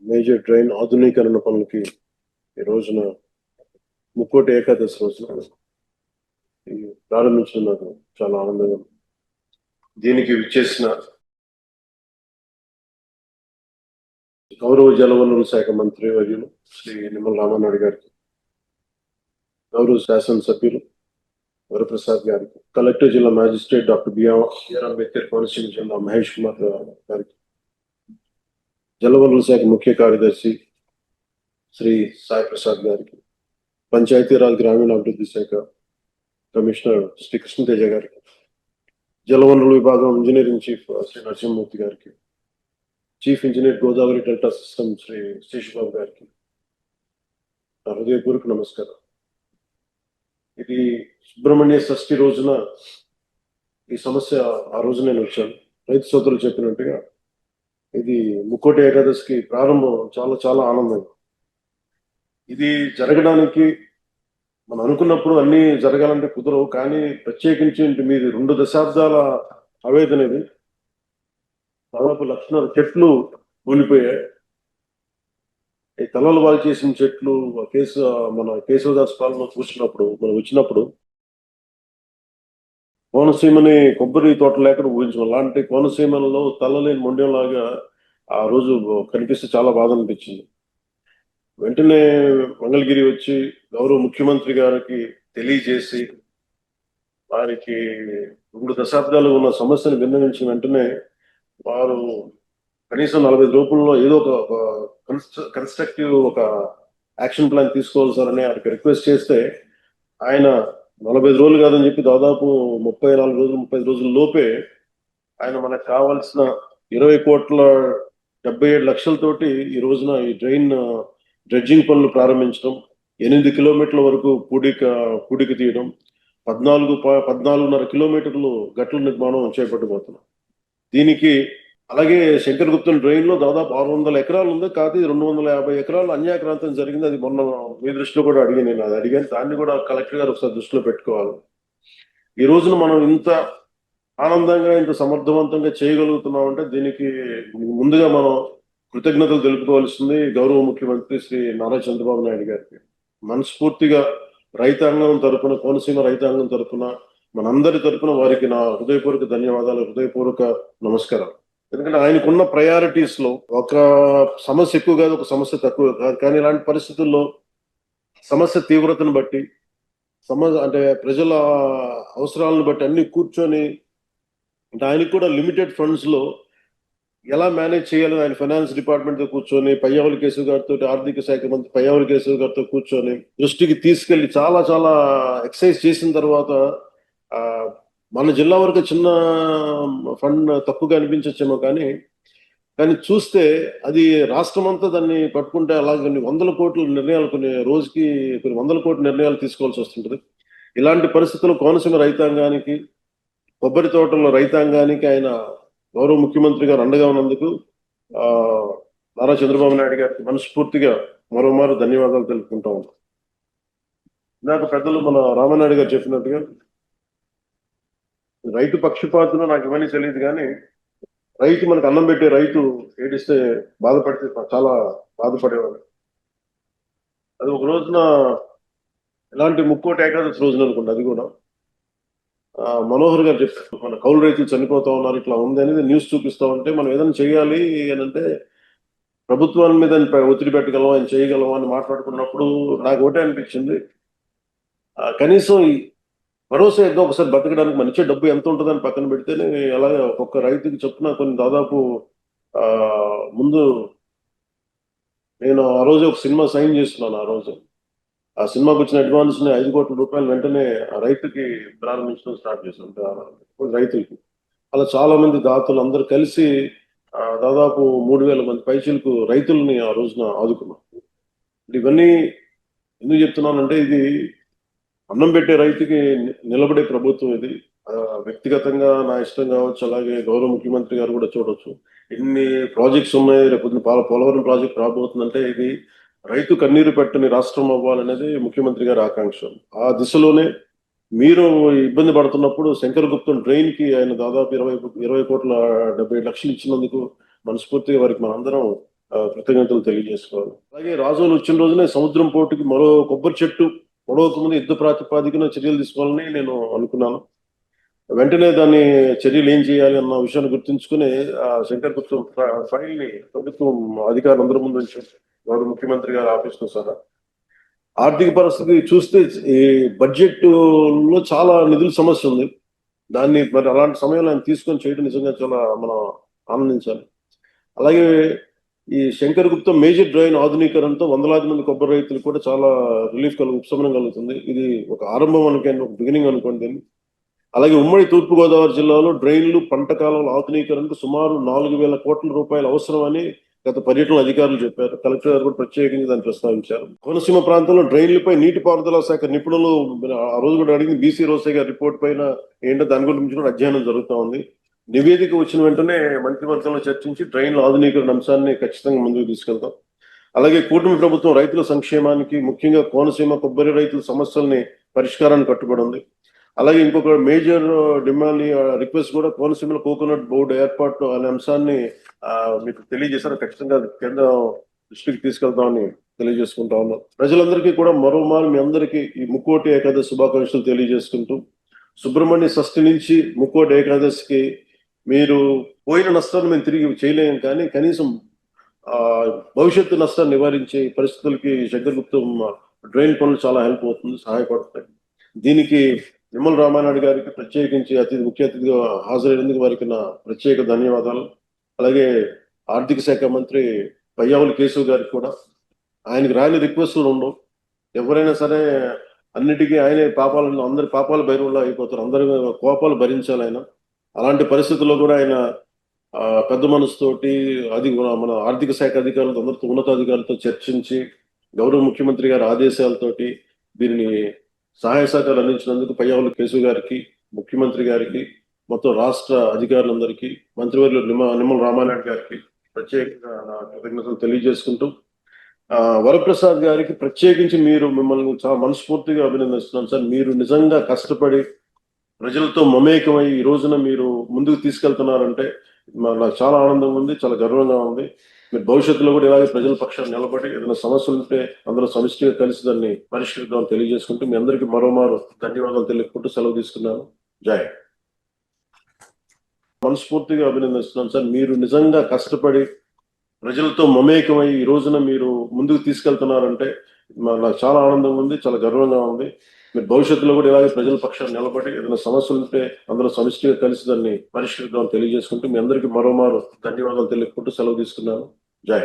Major drain ఆధునీకరణ పనులకి ఈ రోజున ముక్కోటి ఏకాదశి రోజున ప్రారంభించడం నాకు చాలా ఆనందంగా ఉంది. దీనికి విచ్చేసిన గౌరవ జలవనరుల శాఖ మంత్రి వర్యులు శ్రీ నిమ్మల రామానాయుడు గారికి, గౌరవ శాసనసభ్యులు వరప్రసాద్ గారికి, కలెక్టర్ జిల్లా magistrate doctor B R Ambedkar Konaseema జిల్లా మహేష్ కుమార్ గారికి, జలవనరుల శాఖ ముఖ్య కార్యదర్శి శ్రీ సాయి ప్రసాద్ గారికి, పంచాయతీరాజ్ గ్రామీణాభివృద్ధి శాఖ కమిషనర్ శ్రీ కృష్ణతేజ గారికి, జలవనరుల విభాగం ఇంజనీరింగ్ చీఫ్ శ్రీ నరసింహమూర్తి గారికి, chief engineer Godavari delta system Shri Seshubabu గారికి నా హృదయపూర్వక నమస్కారం. ఇది సుబ్రహ్మణ్య షష్ఠి రోజున ఈ సమస్య ఆ రోజు నేను వచ్చాను. రైతు సోదరులు చెప్పినట్టుగా ఇది ముక్కోటి ఏకాదశికి ప్రారంభం చాలా చాలా ఆనందం. ఇది జరగడానికి మనం అనుకున్నప్పుడు అన్ని జరగాలంటే కుదరవు, కానీ ప్రత్యేకించి మీది 2 దశాబ్దాల ఆవేదన. ఇది దాదాపు 1,00,000 చెట్లు కూలిపోయాయి. ఈ తలలు వాళ్ళు చేసిన చెట్లు మన కేశవదాస్ పాలన చూసినప్పుడు మనం వచ్చినప్పుడు కోనసీమని కొబ్బరి తోట లేకుండా ఊహించాం. అలాంటి కోనసీమలలో తలలేని మొండెంలాగా ఆ రోజు కనిపిస్తే చాలా బాధ అనిపించింది. వెంటనే మంగళగిరి వచ్చి గౌరవ ముఖ్యమంత్రి గారికి తెలియజేసి వారికి 2 దశాబ్దాలు ఉన్న సమస్యను విన్నవించిన వెంటనే వారు కనీసం 45 రూపాయల్లో ఏదో ఒక కన్స్ట్రక్టివ్ ఒక యాక్షన్ ప్లాన్ తీసుకోవాలి సార్ అని ఆయనకి రిక్వెస్ట్ చేస్తే ఆయన 45 రోజులు కాదని చెప్పి దాదాపు 34 రోజులు 35 రోజుల లోపే ఆయన మనకు కావాల్సిన 20,77 లక్షలతోటి ఈ రోజున ఈ డ్రెడ్జింగ్ పనులు ప్రారంభించడం, 8 కిలోమీటర్ల వరకు పూడిక తీయడం, 14.5 కిలోమీటర్లు గట్ల నిర్మాణం చేపట్టబోతున్నాం. దీనికి అలాగే శంకరగుప్తం డ్రైన్ లో దాదాపు 600 ఎకరాలు ఉంది. కాదు 250 ఎకరాలు అన్యాక్రాంతం జరిగింది. అది మొన్న మీ దృష్టిలో కూడా నేను అది అడిగాను. దాన్ని కూడా కలెక్టర్ గారు ఒకసారి దృష్టిలో పెట్టుకోవాలి. ఈ రోజున మనం ఇంత ఆనందంగా ఇంత సమర్థవంతంగా చేయగలుగుతున్నాం అంటే దీనికి ముందుగా మనం కృతజ్ఞతలు తెలుపుకోవాల్సింది గౌరవ ముఖ్యమంత్రి శ్రీ నారా చంద్రబాబు నాయుడు గారికి. మనస్ఫూర్తిగా రైతాంగం తరపున, కోనసీమ రైతాంగం తరపున, మనందరి తరపున వారికి నా హృదయపూర్వక ధన్యవాదాలు, హృదయపూర్వక నమస్కారం. ఎందుకంటే ఆయనకున్న ప్రయారిటీస్ లో ఒక సమస్య ఎక్కువ కాదు, ఒక సమస్య తక్కువ కాదు. కానీ ఇలాంటి పరిస్థితుల్లో సమస్య తీవ్రతను బట్టి అంటే ప్రజల అవసరాలను బట్టి అన్ని కూర్చొని, అంటే ఆయనకు కూడా లిమిటెడ్ ఫండ్స్ లో ఎలా మేనేజ్ చేయాలని ఆయన ఫైనాన్స్ డిపార్ట్మెంట్ తో కూర్చొని పయ్యావుల కేశవ్ గారితో, ఆర్థిక శాఖ మంత్రి పయ్యావుల కేశవ్ గారితో కూర్చొని దృష్టికి తీసుకెళ్లి చాలా చాలా ఎక్సర్సైజ్ చేసిన తర్వాత మన జిల్లా వరకు చిన్న ఫండ్ తక్కువగా అనిపించచ్చేమో, కానీ చూస్తే అది రాష్ట్రం అంతా దాన్ని పట్టుకుంటే అలాగే కొన్ని 100 కోట్ల నిర్ణయాలు, కొన్ని రోజుకి కొన్ని 100 కోట్ల నిర్ణయాలు తీసుకోవాల్సి వస్తుంటది. ఇలాంటి పరిస్థితుల్లో కోనసీమ రైతాంగానికి, కొబ్బరి తోటల రైతాంగానికి ఆయన గౌరవ ముఖ్యమంత్రి గారు అండగా ఉన్నందుకు నారా చంద్రబాబు నాయుడు గారికి మనస్ఫూర్తిగా మరోమారు ధన్యవాదాలు తెలుపుకుంటా ఉన్నాం. నాకు పెద్దలు మన రామానాయుడు గారు చెప్పినట్టుగా రైతు పక్షపాతులు నాకు ఇవన్నీ తెలియదు, కానీ రైతు మనకు అన్నం పెట్టే రైతు ఏడిస్తే బాధపడితే చాలా బాధపడేవాడు. అది ఒక రోజున ఎలాంటి ముక్కోటి ఏకాదశి రోజున అనుకోండి, అది కూడా మనోహర్ గారు చెప్పారు, మన కౌలు రైతులు చనిపోతా ఉన్నారు, ఇట్లా ఉంది అనేది న్యూస్ చూపిస్తా ఉంటే మనం ఏదైనా చేయాలి అని అంటే ప్రభుత్వాల మీద ఒత్తిడి పెట్టగలం, ఆయన చేయగలం అని మాట్లాడుకున్నప్పుడు నాకు ఒకటే అనిపించింది, కనీసం భరోసా ఏదో ఒకసారి బతకడానికి మన ఇచ్చే డబ్బు ఎంత ఉంటుందని పక్కన పెడితేనే అలాగే ఒక్కొక్క రైతుకి చొప్పున కొన్ని దాదాపు ముందు నేను ఆ రోజు ఒక సినిమా సైన్ చేస్తున్నాను. ఆ రోజు ఆ సినిమాకి వచ్చిన అడ్వాన్స్ ని 5 కోట్ల రూపాయలు వెంటనే ఆ రైతుకి ప్రారంభించడం స్టార్ట్ చేశాను. రైతులకి అలా చాలా మంది దాతలు అందరూ కలిసి దాదాపు 3,000 మంది పైచీలకు రైతుల్ని ఆ రోజున ఆదుకున్నాం. ఇవన్నీ ఎందుకు చెప్తున్నానంటే ఇది అన్నం పెట్టే రైతుకి నిలబడే ప్రభుత్వం ఇది. వ్యక్తిగతంగా నా ఇష్టం కావచ్చు, అలాగే గౌరవ ముఖ్యమంత్రి గారు కూడా చూడొచ్చు, ఎన్ని ప్రాజెక్ట్స్ ఉన్నాయి, రేపు పోలవరం ప్రాజెక్ట్ రాబోతుందంటే ఇది రైతు కన్నీరు పెట్టని రాష్ట్రం అవ్వాలనేది ముఖ్యమంత్రి గారి ఆకాంక్ష. ఆ దిశలోనే మీరు ఇబ్బంది పడుతున్నప్పుడు శంకరగుప్తం డ్రైన్ కి ఆయన దాదాపు 20,70 లక్షలు ఇచ్చినందుకు మనస్ఫూర్తిగా వారికి మనందరం కృతజ్ఞతలు తెలియజేసుకోవాలి. అలాగే రాజోలు వచ్చిన రోజునే సముద్రం పోటుకి మరో కొబ్బరి చెట్టు పొడవక ముందు యుద్ధ ప్రాతిపాదికన చర్యలు తీసుకోవాలని నేను అనుకున్నాను. వెంటనే దాన్ని చర్యలు ఏం చేయాలి అన్న విషయాన్ని గుర్తుంచుకుని శంకర్ గుప్తం ఫైల్ ని ప్రభుత్వం అధికారులందరి ముందు ఉంచారు. గౌరవ ముఖ్యమంత్రి గారి ఆఫీస్ తో సహా. ఆర్థిక పరిస్థితి చూస్తే ఈ బడ్జెట్ లో చాలా నిధుల సమస్య ఉంది. దాన్ని మరి అలాంటి సమయంలో ఆయన తీసుకొని చేయడం నిజంగా చాలా మనం ఆనందించాలి. అలాగే ఈ శంకర్ గుప్తం మేజర్ డ్రైన్ ఆధునీకరణతో వందలాది మంది కొబ్బరి రైతులు కూడా చాలా రిలీఫ్ ఉపశమనం కలుగుతుంది. ఇది ఒక ఆరంభం అనుకోండి, ఒక బిగినింగ్ అనుకోండి. అలాగే ఉమ్మడి తూర్పుగోదావరి జిల్లాలో డ్రైన్లు పంట కాలువల ఆధునీకరణకు సుమారు 4,000 కోట్ల రూపాయలు అవసరమని గత పర్యటన అధికారులు చెప్పారు. కలెక్టర్ గారు కూడా ప్రత్యేకంగా దాన్ని ప్రస్తావించారు. కోనసీమ ప్రాంతంలో డ్రైన్లపై నీటిపారుదల శాఖ నిపుణులు ఆ రోజు కూడా అడిగింది. బీసీ రోసే గారి రిపోర్ట్ పైన ఏంటో దాని గురించి కూడా అధ్యయనం జరుగుతూ ఉంది. నివేదిక వచ్చిన వెంటనే మంత్రివర్గంలో చర్చించి డ్రైన్ల ఆధునీకరణ అంశాన్ని ఖచ్చితంగా ముందుకు తీసుకెళ్తాం. అలాగే కూటమి ప్రభుత్వం రైతుల సంక్షేమానికి, ముఖ్యంగా కోనసీమ కొబ్బరి రైతుల సమస్యల్ని పరిష్కారాన్ని కట్టుబడి ఉంది. అలాగే ఇంకొక మేజర్ డిమాండ్ రిక్వెస్ట్ కూడా కోనసీమలో కోకోనట్ బోర్డు ఏర్పాటు అనే అంశాన్ని మీకు తెలియజేశారు. ఖచ్చితంగా కేంద్రం దృష్టికి తీసుకెళ్తామని తెలియజేసుకుంటా ఉన్నాం. ప్రజలందరికీ కూడా మరోమారు మీ అందరికీ ఈ ముక్కోటి ఏకాదశి శుభాకాంక్షలు తెలియజేసుకుంటూ, సుబ్రహ్మణ్య షష్ఠి నుంచి ముక్కోటి ఏకాదశికి మీరు పోయిన నష్టాన్ని మేము తిరిగి చేయలేము, కానీ కనీసం భవిష్యత్తు నష్టాన్ని నివారించే పరిస్థితులకి శంకర్ గుప్తం డ్రైన్ పనులు చాలా హెల్ప్ అవుతుంది, సహాయపడతాయి. దీనికి నిమ్మల రామానాయుడు గారికి ప్రత్యేకించి ముఖ్య అతిథిగా హాజరైనందుకు వారికి నా ప్రత్యేక ధన్యవాదాలు. అలాగే ఆర్థిక శాఖ మంత్రి పయ్యావుల కేశవ్ గారికి కూడా. ఆయనకి రాని రిక్వెస్ట్లు ఉండవు. ఎవరైనా సరే అన్నిటికీ ఆయనే అందరి పాపాల భైరవుల్లో అయిపోతారు. అందరి కోపాలు భరించాలి ఆయన. అలాంటి పరిస్థితుల్లో కూడా ఆయన పెద్ద మనసుతోటి మన ఆర్థిక శాఖ అధికారులతో, అందరితో, ఉన్నతాధికారులతో చర్చించి గౌరవ ముఖ్యమంత్రి గారి ఆదేశాలతోటి దీనిని సహాయ సహకారాలు అందించినందుకు పయ్యావుల కేశవ్ గారికి, ముఖ్యమంత్రి గారికి, మొత్తం రాష్ట్ర అధికారులందరికీ, మంత్రివర్యులు నిమ్మల రామానాయుడు గారికి ప్రత్యేకంగా నా కృతజ్ఞతలు తెలియజేసుకుంటూ, వరప్రసాద్ గారికి ప్రత్యేకించి మిమ్మల్ని చాలా మనస్ఫూర్తిగా అభినందిస్తున్నాను సార్. మీరు నిజంగా కష్టపడి ప్రజలతో మమేకమై ఈ రోజున మీరు ముందుకు తీసుకెళ్తున్నారంటే నాకు చాలా ఆనందంగా ఉంది, చాలా గర్వంగా ఉంది. మీరు భవిష్యత్తులో కూడా ఇలాగే ప్రజల పక్షాన్ని నిలబడి ఏదైనా సమస్యలు ఉంటే అందరూ సమిష్టిగా కలిసి దాన్ని పరిష్కరిద్దామని తెలియజేసుకుంటూ మీ అందరికీ మరోమారు ధన్యవాదాలు తెలుపుకుంటూ సెలవు తీసుకున్నాను. జై. మనస్ఫూర్తిగా అభినందిస్తున్నాను సార్. మీరు నిజంగా కష్టపడి ప్రజలతో మమేకమై ఈ రోజున మీరు ముందుకు తీసుకెళ్తున్నారంటే నాకు చాలా ఆనందంగా ఉంది, చాలా గర్వంగా ఉంది. మీరు భవిష్యత్తులో కూడా ఇలాగే ప్రజల పక్షాన్ని నిలబడి ఏదైనా సమస్యలు ఉంటే అందరూ సమిష్టిగా కలిసి దాన్ని పరిష్కరిద్దామని తెలియజేసుకుంటూ మీ అందరికీ మరోమారు ధన్యవాదాలు తెలుపుకుంటూ సెలవు తీసుకున్నాను. జై.